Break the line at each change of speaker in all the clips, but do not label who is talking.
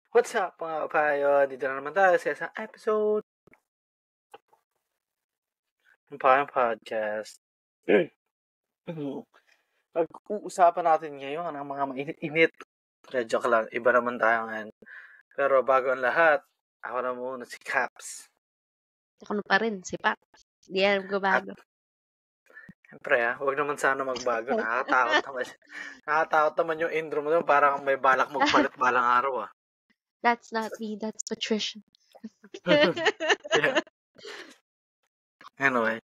What's up mga kapayo? Dito na naman tayo sa isang episode ng Payong Podcast. Pag-uusapan natin ngayon ang mga mainit-init. Joke lang, iba naman tayo ngayon. Pero bago ang lahat, ako na muna si Caps.
Ako na pa rin, si Pat. Hindi yan magbabago.
Siyempre huwag naman sana magbago. Nakakatakot naman yung intro mo doon. Parang may balak magpalit balang araw
That's not me, that's Patricia.
Yeah. Anyway.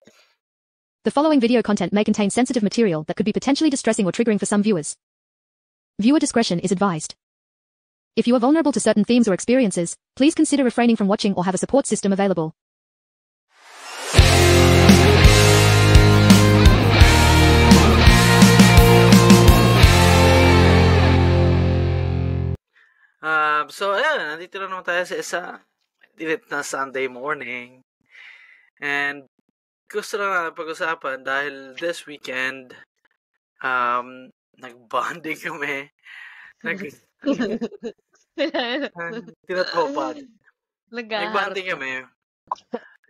The following video content may contain sensitive material that could be potentially distressing or triggering for some viewers. Viewer discretion is advised. If you are vulnerable to certain themes or experiences, please consider refraining from watching or have a support system available.
So, ayan, nandito na naman tayo sa isa init na Sunday morning. And gusto lang natin pag-usapan dahil this weekend, nag-bonding kami. Tinatopad. Nag-bonding kami.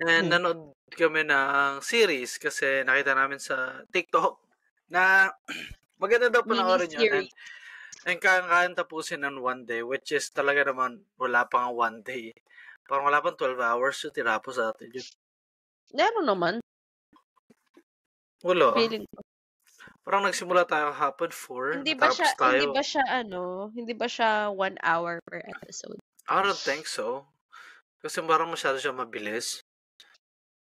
And nanood kami ng series kasi nakita namin sa TikTok na maganda daw panoorin yun. And kaya tapusin ng one day, which is talaga naman wala pang one day. Parang wala pang 12 hours yung tinapos sa atin yun.
Meron naman.
Wala.
Feeling ko.
Parang nagsimula tayo hapon 4.
Hindi ba siya 1 hour per episode?
I don't think so. Kasi parang masyado siya mabilis.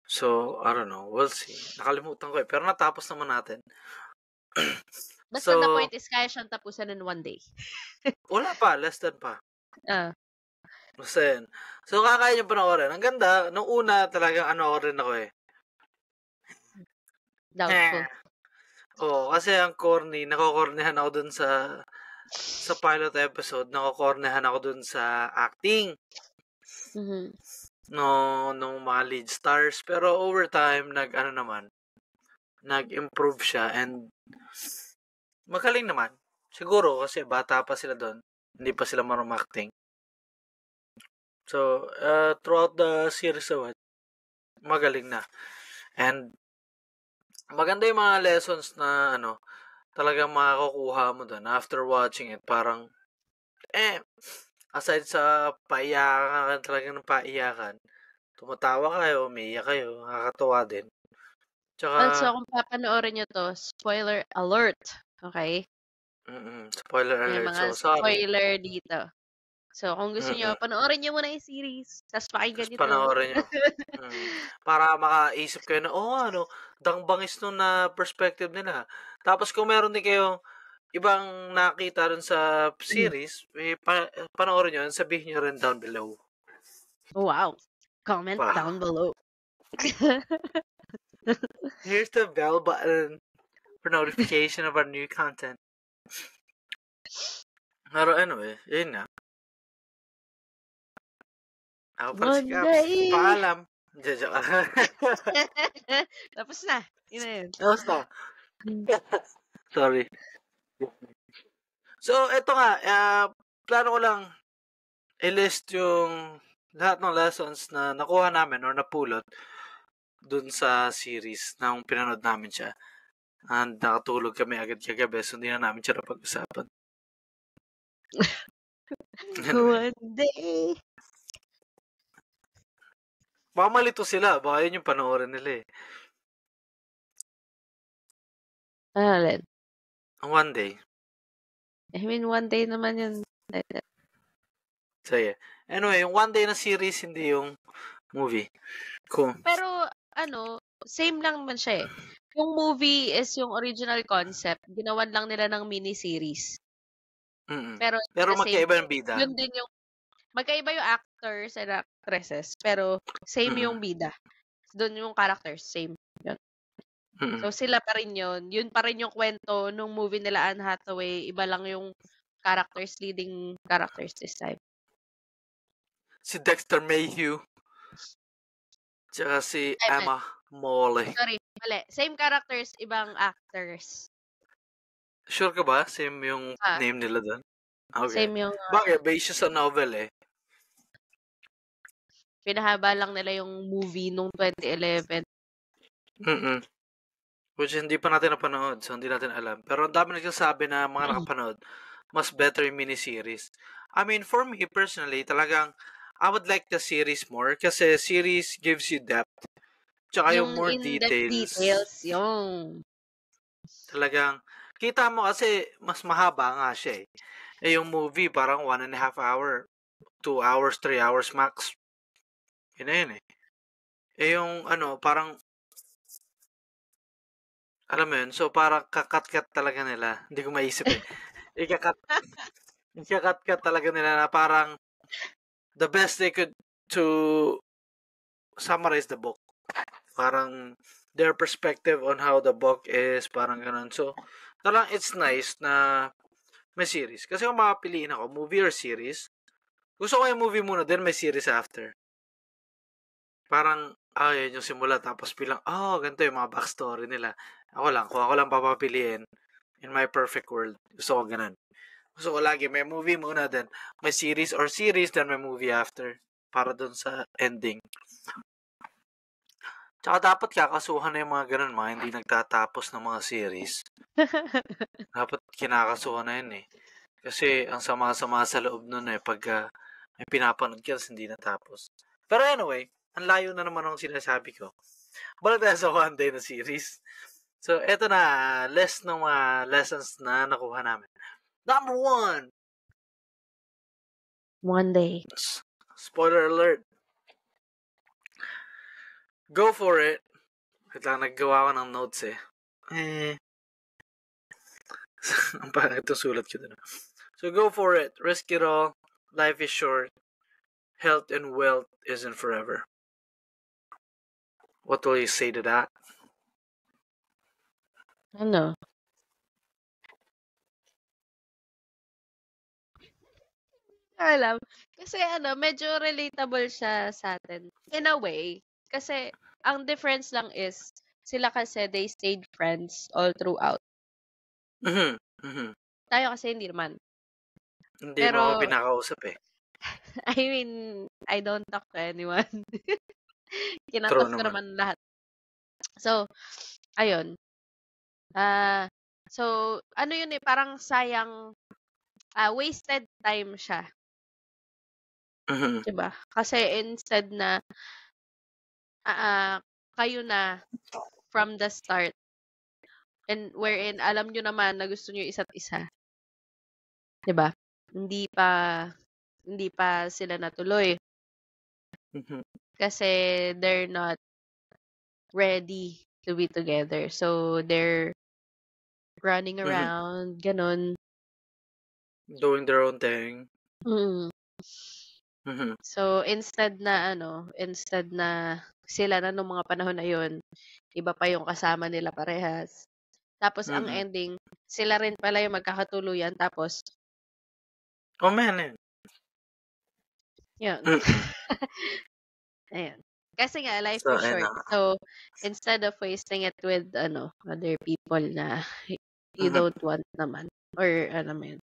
So, I don't know. We'll see. Nakalimutan ko pero natapos naman natin.
Basta the point is kaya siyang tapusan in one day.
Wala pa. Less than pa. Basta yun. So, kakaya niyo panoorin. Ang ganda. Nung una talagang rin ako
Doubtful.
Kasi ang corny. Nakokornehan ako dun sa pilot episode. Nakokornehan ako dun sa acting.
Mm-hmm.
Nung mga lead stars. Pero over time, nag-improve siya and magaling naman. Siguro kasi bata pa sila doon. Hindi pa sila marunong acting. So, throughout the series magaling na. And maganda yung mga lessons na talagang makakukuha mo doon after watching it. Parang aside sa paiyakan, talagang paiyakan, tumatawa kayo, umiiyak kayo, nakakatawa din. Tsaka,
also, kung papanoorin nyo to, spoiler alert. Okay?
Spoiler alert.
May mga spoiler dito. So, kung gusto nyo, panoorin nyo muna yung series. Tapos pakinggan nyo.
Panoorin nyo. Para makaisip kayo na, dangbangis nung na perspective nila. Tapos kung meron din kayong ibang nakita rin sa series, panoorin nyo, sabihin nyo rin down below.
Wow. Comment down below.
Here's the bell button for notification of our new content. Pero anyway, yun na. Ako pala si Caps. Paalam.
Tapos na. Yun na yun.
Tapos na. Sorry. So, eto nga. Plano ko lang i-list yung lahat ng lessons na nakuha namin or napulot dun sa series na pinanood namin siya. And nakatulog kami agad kagabi so hindi na namin siya napag-usapan.
One day.
Baka malito sila. Baka yun yung panoorin nila
Alin?
One day.
I mean, one day naman yun.
So, yeah. Anyway, yung one day na series, hindi yung movie. Cool.
Pero, same lang naman siya Yung movie is yung original concept. Ginawan lang nila ng mini-series. Pero
magkaiba yung bida.
Yun din yung, magkaiba yung actors and actresses. Pero, same yung bida. Doon yung characters, same. Yun. So, sila pa rin yun. Yun pa rin yung kwento nung movie nila Anne Hathaway. Iba lang yung characters, leading characters this time.
Si Dexter Mayhew. Tsaka si Emma Molly.
Sorry, mali. Same characters, ibang actors.
Sure ka ba? Same yung name nila doon? Okay.
Same yung...
Bakit? Based sa novel
pinahaba lang nila yung movie nung 2011.
Which hindi pa natin napanood, so hindi natin alam. Pero ang dami nagsasabi na mga nakapanood, mas better yung miniseries. I mean, for me personally, talagang I would like the series more kasi series gives you depth. Tsaka yung more details.
Yung
Talagang, kita mo kasi mas mahaba nga siya eh. Eh yung movie parang 1.5 hour, 2 hours, 3 hours max. Yun na yun eh. Eh yung parang alam mo yun, so parang kakat-kat talaga nila. Hindi ko maisip eh. Ikakat-kat talaga nila na parang the best they could to summarize the book. Parang their perspective on how the book is, parang ganun. So, talagang it's nice na may series. Kasi kung makapiliin ako, movie or series, gusto ko yung movie muna, then may series after. Parang, yun yung simula, tapos bilang, ganito yung mga backstory nila. Kung ako lang papapiliin, in my perfect world, gusto ko ganun. Gusto ko lagi, may movie muna, then may series or series, then may movie after. Para dun sa ending. Tsaka dapat kakasuhan na yung mga ganun, mga hindi nagtatapos ng mga series. Dapat kinakasuhan na yun eh. Kasi ang sama-sama sa loob nun eh, pagka may pinapanood ka, hindi natapos. Pero anyway, ang layo na naman ang sinasabi ko. Balik tayo sa One Day na series. So, eto na, list ng mga lessons na nakuha namin. Number 1!
One Day.
Spoiler alert. Go for it. Wait lang, naggawa ko ng notes eh. Ang pangit itong sulat ko dun. So, go for it. Risk it all. Life is short. Health and wealth isn't forever. What will you say to that?
Ano? Alam. Kasi medyo relatable siya sa atin. In a way. Kasi, ang difference lang is, sila kasi they stayed friends all throughout. Tayo kasi hindi naman.
Hindi mo ako pinakausap eh.
I mean, I don't talk to anyone. Kinatok ko naman lahat. So, ayun. So, ano yun eh, parang sayang, wasted time siya. Diba? Kasi instead na, kayo na from the start, and wherein alam nyo naman na gusto nyo isa't isa. Diba? Hindi pa sila natuloy. Kasi they're not ready to be together. So, they're running around, ganun.
Doing their own thing.
So, instead na sila na nung mga panahon na yun, iba pa yung kasama nila parehas. Tapos, ang ending, sila rin pala yung magkakatuluyan. Tapos,
man.
yun. Ayan. Kasi nga, life is short. So, instead of wasting it with, other people na you don't want naman. Or, yun.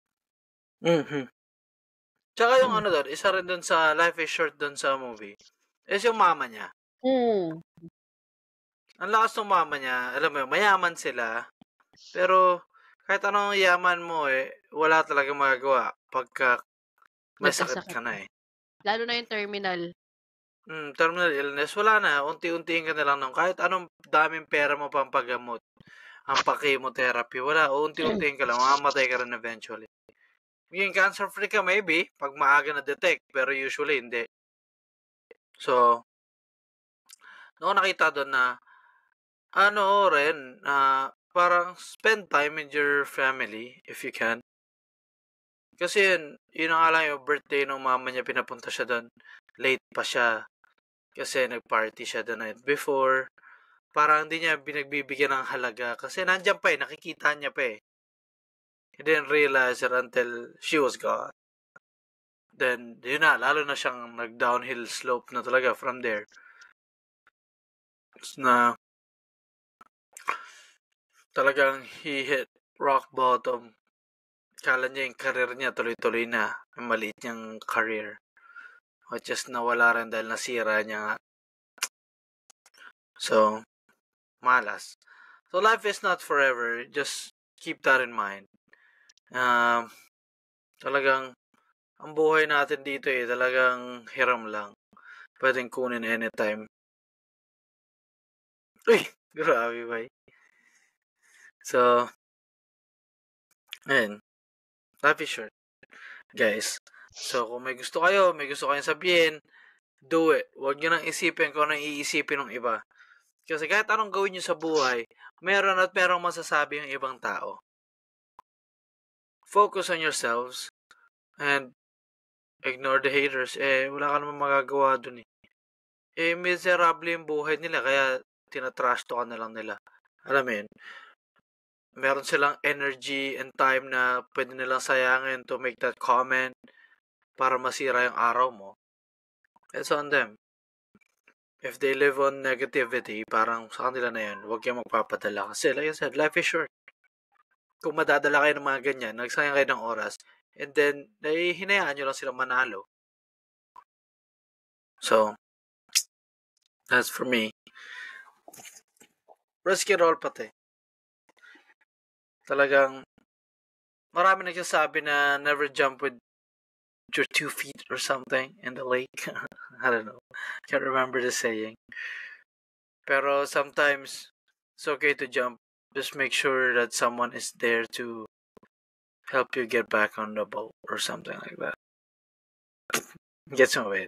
Tsaka yung doon, isa rin doon sa Life is Short doon sa movie, is yung mama niya. Ang lakas ng mama niya, alam mo, mayaman sila, pero kahit anong yaman mo wala talaga magagawa pagka may sakit ka na eh.
Lalo na yung terminal.
Terminal illness, wala na. Unti-untiin ka na lang nung kahit anong daming pera mo pang paggamot. Ang pa-chemotherapy, wala. Unti-untiin ka lang. Mamamatay ka rin eventually. Yung cancer-free ka maybe, pag maaga na-detect. Pero usually, hindi. So, noong nakita doon na, parang spend time with your family if you can. Kasi yun ang alam yung birthday ng mama niya, pinapunta siya doon. Late pa siya. Kasi nag-party siya the night before. Parang hindi niya binagbibigyan ng halaga. Kasi nandiyan pa nakikita niya pa He didn't realize it until she was gone. Then, yun na, lalo na siyang nag-downhill slope na talaga from there. Na, talagang he hit rock bottom. Kala niya yung career niya tuloy-tuloy na. Yung maliit niyang career. Which is nawala rin dahil nasira niya nga. So, malas. So, life is not forever. Just keep that in mind. Talagang, ang buhay natin dito talagang hiram lang. Pwedeng kunin anytime. Uy! Grabe ba? So, ayun. Life is short. Guys. So, kung may gusto kayong sabihin, do it. Huwag nyo nang isipin kung anong iisipin ng iba. Kasi kahit anong gawin nyo sa buhay, meron at merong masasabi yung ibang tao. Focus on yourselves and ignore the haters. Wala ka naman magagawa dun miserable yung buhay nila, kaya tinatrash to ka na lang nila. Alam mo yun? Meron silang energy and time na pwede nilang sayangin to make that comment para masira yung araw mo. It's on them. If they live on negativity, parang sa kanila na yun, huwag kayong magpapadala. Kasi like I said, life is short. Kung madadala kayo ng mga ganyan, nagsayang kayo ng oras, and then, hinayaan nyo lang silang manalo. So, that's for me. Risk it all pati. Talagang, marami nagsasabi na never jump with your 2 feet or something in the lake. I don't know. Can't remember the saying. Pero sometimes, it's okay to jump. Just make sure that someone is there to help you get back on the boat or something like that. Gets mo ba?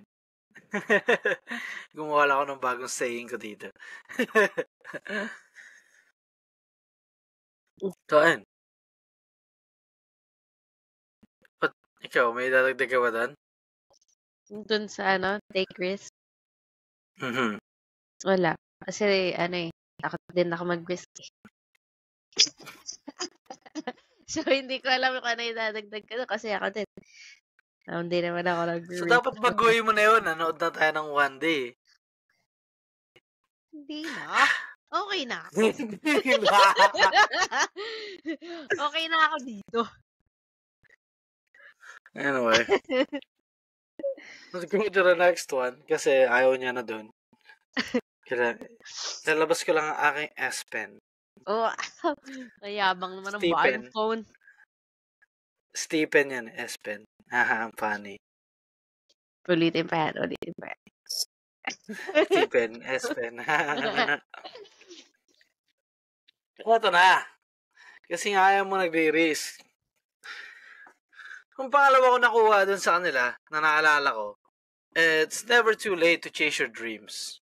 Gumawa lang ako ng bagong saying ko dito. So, ayun. But, ikaw, may dadagdag ka ba doon?
Dun sa take risk? Wala. Kasi, takot din ako mag-risk. So, hindi ko alam kung ano yung dadagdag ko kasi ako din. Hindi naman ako nag-risk.
So, dapat baguhin mo na yun. Nanood na tayo ng one day.
Hindi na. Okay na ako. Okay na ako dito.
Anyway. Let's go to the next one. Kasi ayaw niya na dun. Kaya, lalabas ko lang ang aking S-Pen.
Mayabang naman ang buying phone.
Stephen yan, S-Pen. Ang funny.
Ulitin pa.
Stephen, S-Pen. Ito na. Kasi nga ayaw mo nagre-risk. Kung pangalawa ko nakuha dun sa kanila, na naalala ko, it's never too late to chase your dreams.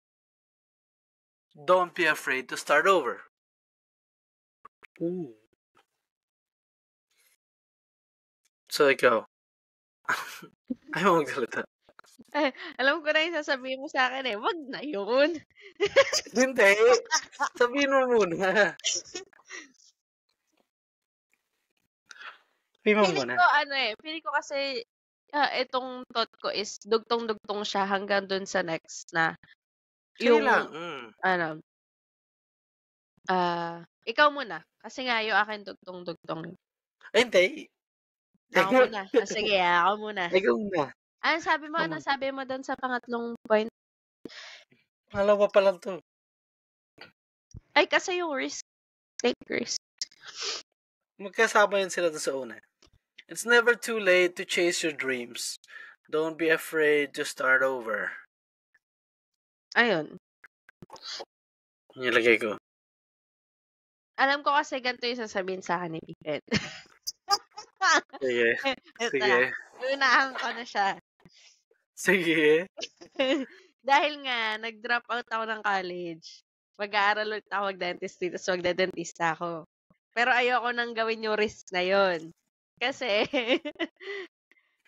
Don't be afraid to start over. Ooh. So, ikaw. Ayaw mo magsalita.
Alam ko na yung sasabihin mo sa akin wag na yun.
Hindi. Sabihin mo muna.
Feeling ko kasi, itong thought ko is, dugtong-dugtong siya hanggang dun sa next na, yung, ikaw muna. Kasi nga, yung akin dugtong-dugtong.
Hindi.
Ako muna. Sige, ako muna.
Ikaw muna.
Ano sabi mo dun sa pangatlong point?
Malawa pa lang to.
Ay, kasi yung risk. Take risk.
Magkasama yun sila dun sa una. It's never too late to chase your dreams. Don't be afraid to start over.
Ayun.
Nilagay ko.
Alam ko kasi ganito yung sasabihin sa akin ni Pippen.
Sige. Sige.
Unahan ko na siya.
Sige.
Dahil nga, nag-drop out ako ng college. Mag-aaral ulit ako mag-dentistry, tapos magde-dentista ako. Pero ayoko nang gawin yung risk na yun. Kasi,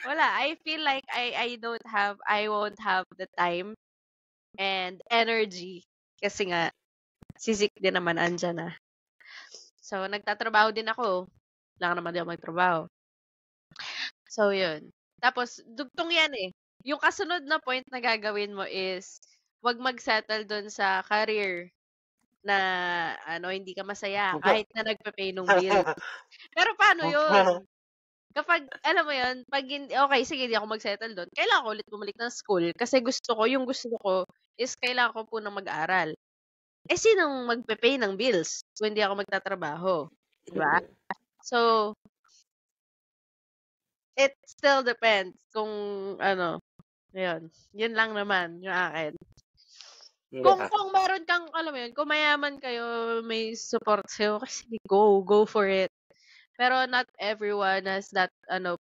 wala. I feel like I won't have the time and energy. Kasi nga, sisik din naman andyan na. So, nagtatrabaho din ako. Lang naman din ako magtrabaho. So, yun. Tapos, dugtong yan Yung kasunod na point na gagawin mo is, wag mag-settle dun sa career na, hindi ka masaya, kahit na nagpa-pay ng bill. Pero paano yun? kapag, alam mo yun, pag, okay, sige, hindi ako mag-settle doon, kailangan ko ulit bumalik ng school kasi yung gusto ko is kailangan ko po na mag-aral. Sinong magpe-pay ng bills kung hindi ako magtatrabaho? Diba? So, it still depends kung, yun lang naman yung akin. Kung meron kang, alam mo yun, kung mayaman kayo, may support sa'yo, kasi go for it. Pero not everyone has that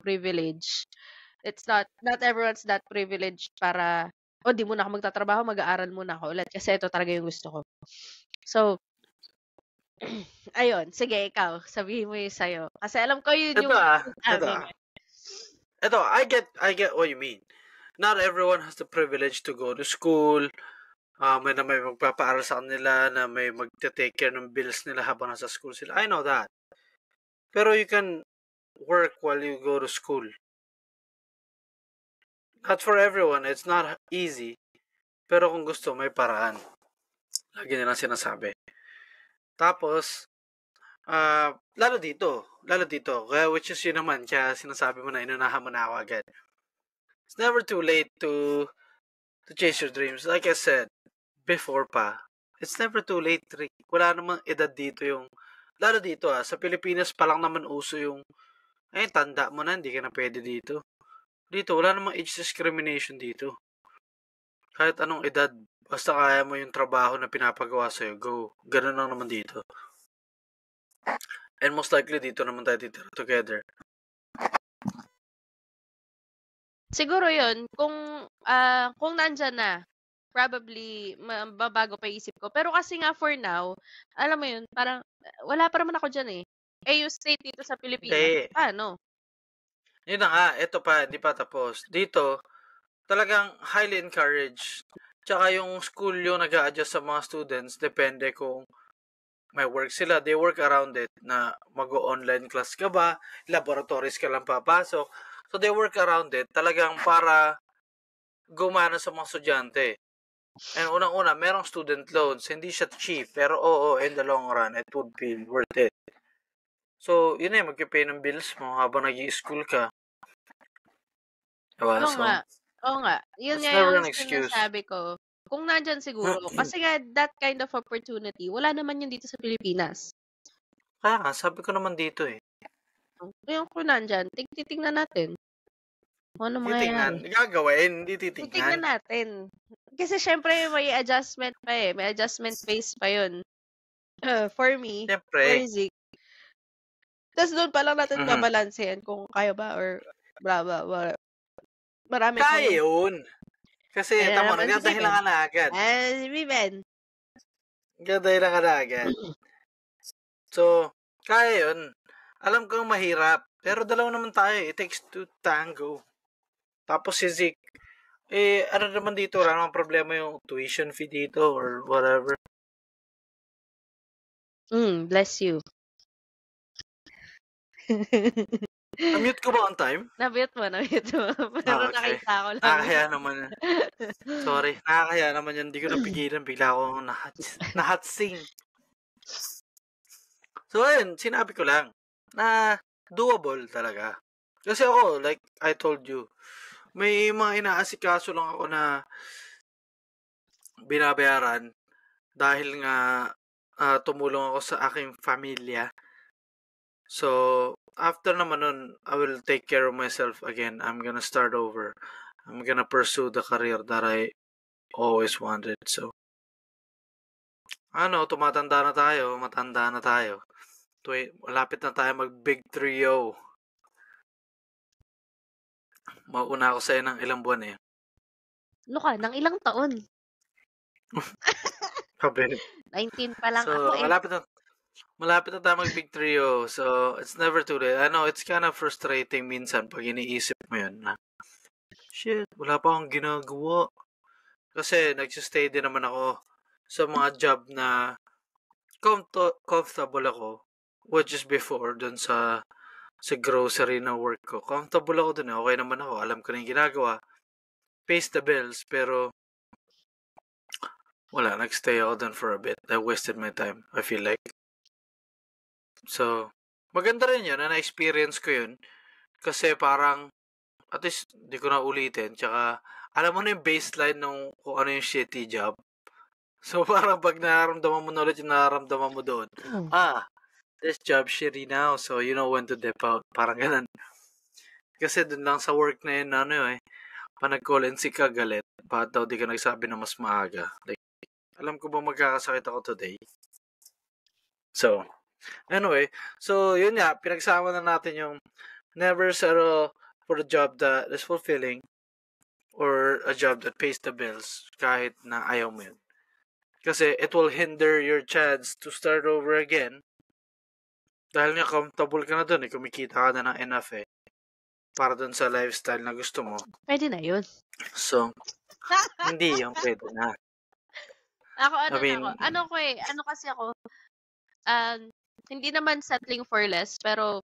privilege. It's not everyone's that privileged para di muna ako magtatrabaho, mag-aaral muna ako ulit kasi ito talaga yung gusto ko. So, ayun, sige ikaw, sabihin mo yung sa'yo. Kasi alam ko yun yung
Ito, I get what you mean. Not everyone has the privilege to go to school. May magpapaaral sa kanila, na may magte-take care ng bills nila habang nasa school sila. I know that. Pero you can work while you go to school. Not for everyone. It's not easy. Pero kung gusto, may paraan. Lagi nilang sinasabi. Tapos, lalo dito. Which is yun naman, kaya sinasabi mo na, inunahan mo na ako agad. It's never too late to chase your dreams. Like I said, before pa, it's never too late, Rick. Wala namang edad dito yung, lalo dito sa Pilipinas pa lang naman uso yung, tanda mo na, hindi ka na pwede dito. Dito, wala namang age discrimination dito. Kahit anong edad, basta kaya mo yung trabaho na pinapagawa sa'yo, go. Ganun lang naman dito. And most likely, dito naman tayo titira together.
Siguro yun, kung nandyan na, probably, mababago pa isip ko. Pero kasi nga for now, alam mo yun, parang, wala pa naman ako dyan eh. Yung state dito sa Pilipinas, paano?
Yun na nga, ito pa, hindi pa tapos. Dito, talagang highly encouraged. Tsaka yung school yung nag-a-adjust sa mga students, depende kung may work sila. They work around it na mag-online class ka ba, laboratories ka lang papasok. So, they work around it talagang para gumana sa mga estudyante. And unang-una, merong student loans. Hindi siya cheap, pero in the long run, it would be worth it. So, yun na mag-pay ng bills mo habang nag-i-school ka. Diba?
Oo nga. Yun nga yung sinasabi ko. Kung nandyan siguro. Kasi nga, that kind of opportunity, wala naman yun dito sa Pilipinas.
Kaya nga, sabi ko naman dito eh.
Yung kung nandyan, titingnan natin. Ano mangyayari?
Gagawin, hindi titignan.
Titignan natin. Kasi syempre, may adjustment pa eh. May adjustment phase pa yun. For me, for Zeke. Tapos doon pa lang natin babalansehan kung kaya ba or blah, blah, blah. Marami
kaya yun. Kasi, tamo, nagdadahilan ka na agad.
Viven.
Nagdadahilan ka na agad. So, kaya yun. Alam kong mahirap. Pero dalawa naman tayo. It takes two to tango. Tapos si Zeke, ano naman dito, wala namang problema yung tuition fee dito or whatever.
Bless you.
Na-mute ko ba on time?
Na-mute mo. Pero nakita ko lang.
Nakakaya naman. Sorry. Nakakaya naman yan. Hindi ko napigilan. Bigla akong na-hot sing. So, ayun. Sinabi ko lang na doable talaga. Kasi ako, like I told you, may mga inaasikaso lang ako na binabayaran dahil nga tumulong ako sa aking pamilya. So, after naman nun, I will take care of myself again. I'm gonna start over. I'm gonna pursue the career that I always wanted. So, tumatanda na tayo. Matanda na tayo. Malapit na tayo mag-big 3-0. Mauna ako sa'yo ng ilang buwan eh.
Ano ka? Ng ilang taon? 19 pa lang ako eh.
Malapit na tayo mag-big 3-0. So, it's never too late. I know, it's kind of frustrating minsan pag iniisip mo yun na, shit, wala pa akong ginagawa. Kasi, nagsistay din naman ako sa mga job na comfortable ako, which is before dun sa grocery na work ko. Comfortable ako dun eh. Okay naman ako. Alam ko na yung ginagawa. Pays the bills, pero wala. Nagstay ako dun for a bit. I wasted my time, I feel like. So, maganda rin yun. Na-experience ko yun. Kasi parang, at least, di ko na ulitin. Tsaka, alam mo na yung baseline nung kung ano yung shitty job. So, parang pag nararamdaman mo na ulit yung nararamdaman mo doon, this job shitty now, so you know when to dip out. Parang ganun. Kasi dun lang sa work na yun, pa nag-call in sick ka, galit. Bakit daw di ka nagsabi na mas maaga? Like, alam ko ba magkakasakit ako today? So, anyway, so yun nga, pinagsama na natin yung never settle for a job that is fulfilling or a job that pays the bills kahit na ayaw mo yun. Kasi it will hinder your chance to start over again dahil nga comfortable ka na dun, kumikita ka na ng enough para dun sa lifestyle na gusto mo.
Pwede na yun.
So, hindi yung pwede na.
Ako, ano kasi ako, hindi naman settling for less, pero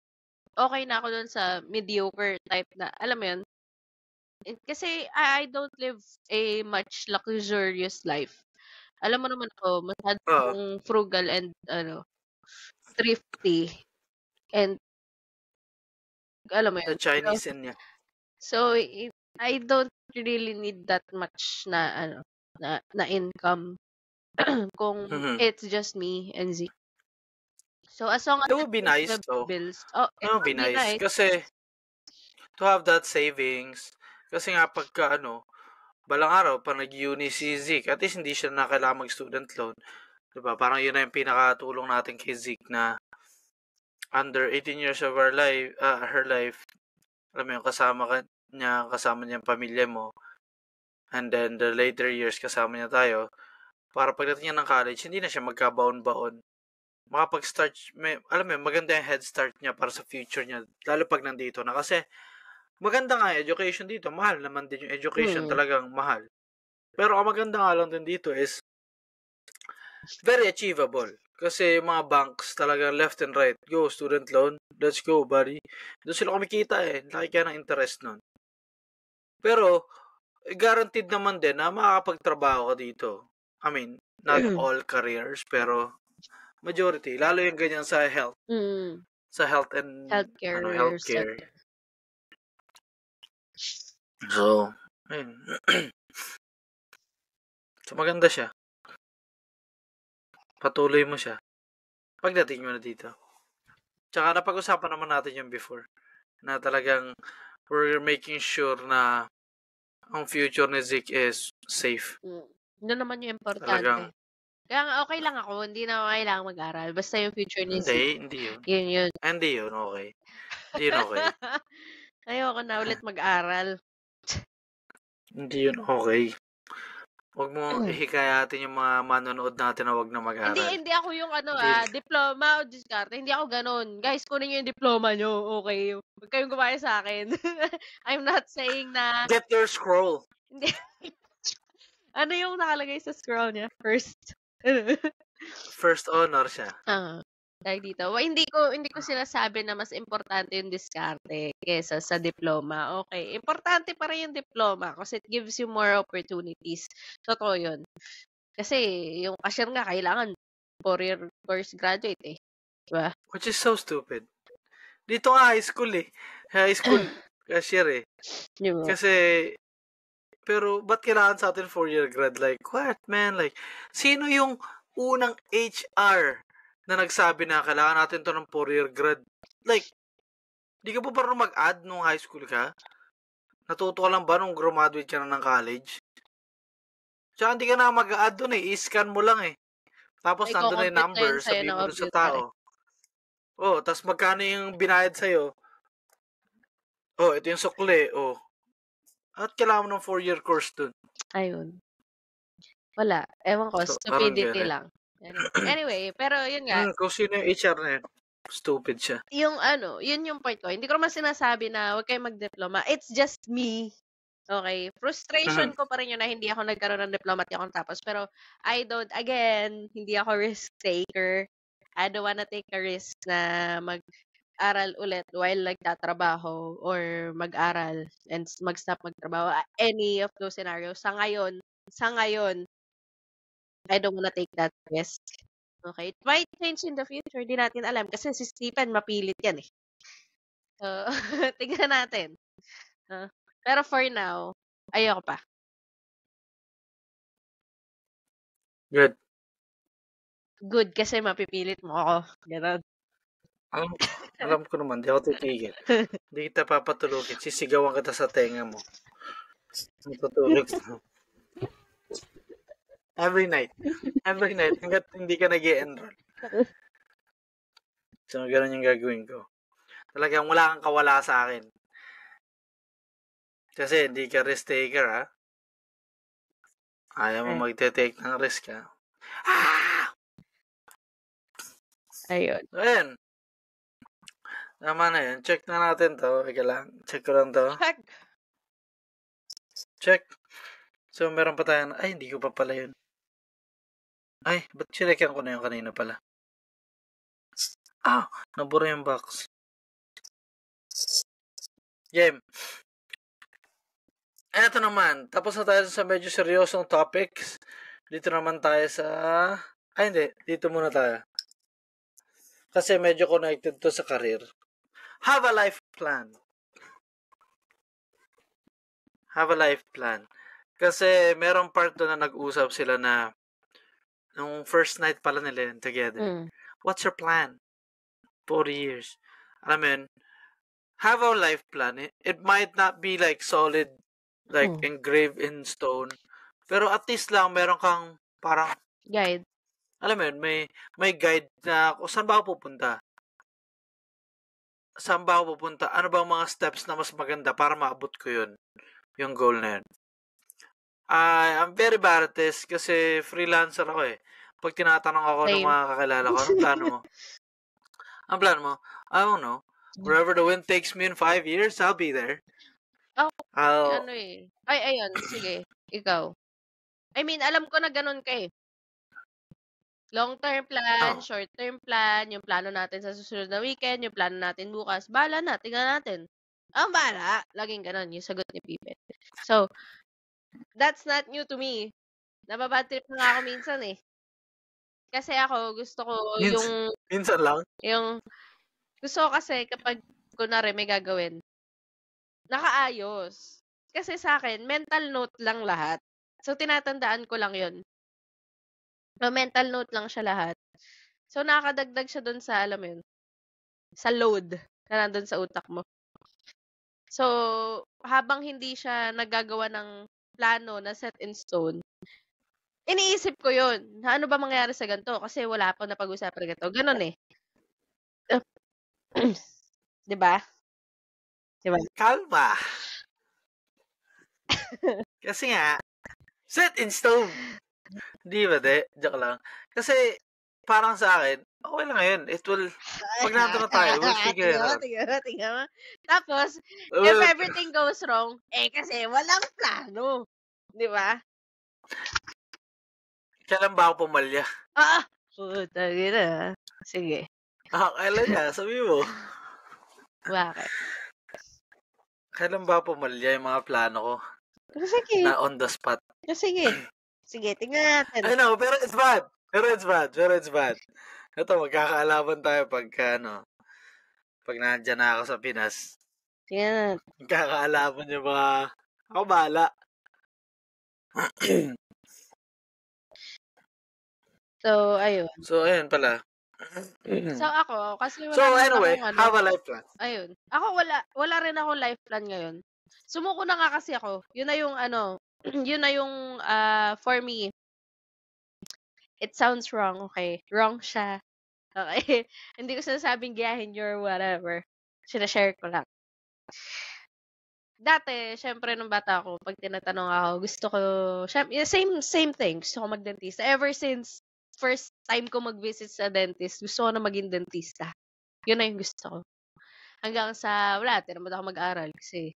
okay na ako dun sa mediocre type na, alam mo yun, kasi I don't live a much luxurious life. Alam mo naman ako, masyadong frugal and, thrifty. And, alam mo yun.
The Chinese in niya.
So, I don't really need that much na income kung it's just me and Z. So, as long as
it would be nice though.
Bills,
it would be nice. Kasi, to have that savings, kasi nga pagka balang araw, pag nag-uni si Zeke, at least hindi siya na kailangan mag-student loan. Diba? Parang yun na yung pinakatulong natin kay Zeke na under 18 years of her life, alam mo yung kasama niya ang pamilya mo, and then the later years kasama niya tayo, para pagdating niya ng college, hindi na siya magkabaon-baon. Makapag-start, alam mo, maganda yung head start niya para sa future niya, lalo pag nandito na. Kasi, maganda nga education dito, mahal naman din yung education, talagang mahal. Pero ang maganda nga lang din dito is, very achievable. Kasi yung mga banks talagang left and right, go, student loan, let's go, buddy. Doon sila kumikita laki kaya ng interest nun. Pero, guaranteed naman din na makakapagtrabaho ka dito. I mean, not all careers, pero majority. Lalo yung ganyan sa health. Sa health and healthcare. So, ayun. So, maganda siya. Patuloy mo siya. Pagdating mo na dito. Tsaka napag-usapan naman natin yung before. Na talagang we're making sure na ang future ni Zeke is safe.
Yun naman yung importante. Kaya nga okay lang ako, hindi na kailangan mag-aral. Basta yung future ni Zeke.
Hindi yun.
Yun.
Hindi yun, okay. Hindi yun okay.
Ayoko na ulit mag-aral.
Hindi yun okay. Huwag mo ihikayatin yung mga manonood natin na huwag na mag-aral.
Hindi ako yung diploma o diskarte. Hindi ako ganun. Guys, kunin nyo yung diploma nyo. Okay. Huwag kayong gumaya sa akin. I'm not saying na...
Get your scroll.
Hindi. Ano yung nakalagay sa scroll niya?
First honor siya.
Dahil dito. Hindi ko sinasabi na mas importante yung diskarte kaysa sa diploma. Okay. Importante pa rin yung diploma kasi it gives you more opportunities. Totoo yun. Kasi yung cashier nga kailangan 4-year course graduate Diba?
Which is so stupid. Dito nga high school High school cashier
Diba?
Kasi pero ba't kailangan sa atin 4-year grad? Like, what, man? Like, sino yung unang HR na nagsabi na kailangan natin to ng 4-year grad? Like, di ka ba parang mag-add nung high school ka? Natuto ka lang ba nung graduate ka na ng college? Tsaka hindi ka na mag-add dun i-scan mo lang Tapos nandun na yung number, sabihin mo dun sa tao. Tapos magkano yung binayad sa'yo? Ito yung sukli, At kailangan mo ng 4-year course dun.
Ayun. Wala. Ewan ko, stupidity lang. Anyway, pero yun nga.
Kung sino yung HR na yun, stupid siya.
Yun yung point ko. Hindi ko naman sinasabi na huwag kayong mag-diploma. It's just me. Okay? Frustration ko pa rin yun na hindi ako nagkaroon ng diploma at akong tapos. Pero hindi ako risk taker. I don't wanna take a risk na mag-aral ulit while nagtatrabaho or mag-aral and mag-stop magtrabaho. Any of those scenarios. Sa ngayon, I don't wanna take that risk. Okay? It might change in the future. Di natin alam. Kasi si Stephen, mapilit yan So, tignan natin. Pero for now, ayoko pa.
Good.
Good kasi mapipilit mo ako. Ganon.
Alam ko naman, di ako titigil. Hindi kita papatulugin. Sisigawan kita sa tenga mo. Matutulog na. Every night. Hanggat hindi ka nag-i-enroll. So, ganun yung gagawin ko. Talagang wala kang kawala sa akin. Kasi hindi ka risk taker, ha? Ayaw mo magte-take ng risk, ha?
Ayun.
So, ayan. Tama na yun. Check na natin to. Ika lang. Check ko lang to. Check. So, meron pa tayo. Ay, hindi ko pa pala yun. Ay, ba't chinekan ko na yung kanina pala? Nabura yung box. Game. Eto naman. Tapos na tayo sa medyo seryosong topics. Dito naman tayo sa... Ay, hindi. Dito muna tayo. Kasi medyo connected to sa career. Have a life plan. Have a life plan. Kasi merong part doon na nag-usap sila na nung first night pala nila yun together. What's your plan? 4 years. Alam mo yun, have a life plan. It might not be like solid, like engraved in stone. Pero at least lang meron kang parang
guide.
Alam mo yun, may guide na kung saan ba ako pupunta. Saan ba ako pupunta? Ano ba ang mga steps na mas maganda para maabot ko yun? Yung goal na yun. I'm very bad at this kasi freelancer ako eh. Pag tinatanong ako ng mga kakilala ko, anong plano mo? Ang plano mo? I don't know. Wherever the wind takes me in 5 years, I'll be there.
Ano eh. Ay, ayun. Sige. Ikaw. I mean, alam ko na ganun ka eh. Long-term plan, short-term plan, yung plano natin sa susunod na weekend, yung plano natin bukas. Bahala na. Tingnan natin. Bahala. Laging ganun yung sagot ni Pipe. So, that's not new to me. Nababad trip na nga ako minsan eh. Kasi ako, gusto ko yung...
Minsan lang?
Yung... Gusto ko kasi kapag kunwari may gagawin, nakaayos. Kasi sa akin, mental note lang lahat. So, tinatandaan ko lang yun. So, mental note lang siya lahat. So, nakakadagdag siya dun sa, alam mo yun, sa load na nandun sa utak mo. So, habang hindi siya nagagawa ng plano na set in stone, iniisip ko yun. Ano ba mangyayari sa ganito? Kasi wala pa na pag-usapan ganito. Ganon eh. Diba?
Kalma. Kasi nga, set in stone. Di ba, Joke lang. Kasi, parang sa akin, okay lang yun. It will, pag nandun na tayo, we'll figure it out.
Tingnan mo. Tapos, if everything goes wrong, kasi walang plano. Di ba?
Kailan ba ako pumalya?
Puta, gina. Sige.
Kailan niya? Sabi mo.
Bakit?
Kailan ba pumalya yung mga plano ko?
Sige.
Na on the spot.
Sige. Sige, tingnan natin.
I know, pero it's bad. Pero it's bad. Ito, magkakaalaban tayo pag nandyan na ako sa Pinas.
Tingnan natin.
Magkakaalaban yung mga... Ako bahala.
So, ayun.
So, ayun pala.
So, ako, kasi wala
so, anyway, have a life plan.
Ayun. Ako, wala rin akong life plan ngayon. Sumuko na nga kasi ako. Yun na yung, yun na yung, for me, it sounds wrong, okay? Wrong siya. Okay? Hindi ko sinasabing gayahin or whatever. Sinashare ko lang. Dati, syempre, nung bata ako, pag tinatanong ako, gusto ko, same thing, gusto ko mag-dentista. Ever since first time ko mag-visit sa dentist, gusto ko na maging dentista. Yun na yung gusto ko. Hanggang sa, wala, tinamad ako mag-aral kasi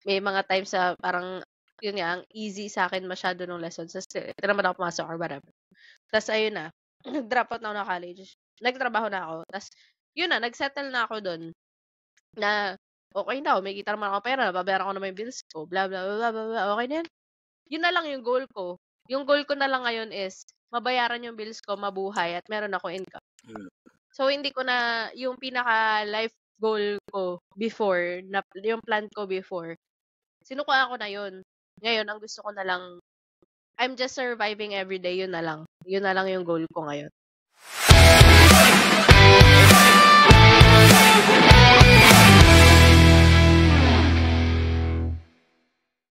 may mga times sa parang, yun nga, ang easy sa akin masyado ng lessons. Tinamad ako pumasok or whatever. Tapos, ayun na, nag-drop out na ako ng college. Nagtrabaho na ako. Tapos, yun na, nag-settle na ako dun na, okay na ako, may kita naman ako pera, babayaran ko naman yung bills ko, blah, blah, blah, blah, blah, okay na yan. Yun na lang yung goal ko. Yung goal ko na lang ngayon is, mabayaran yung bills ko, mabuhay, at meron ako income. So, hindi ko na, yung pinaka-life goal ko before, yung plan ko before, sinukuha ko na yun. Ngayon, ang gusto ko na lang, I'm just surviving every day, yun na lang. Yun na lang yung goal ko ngayon.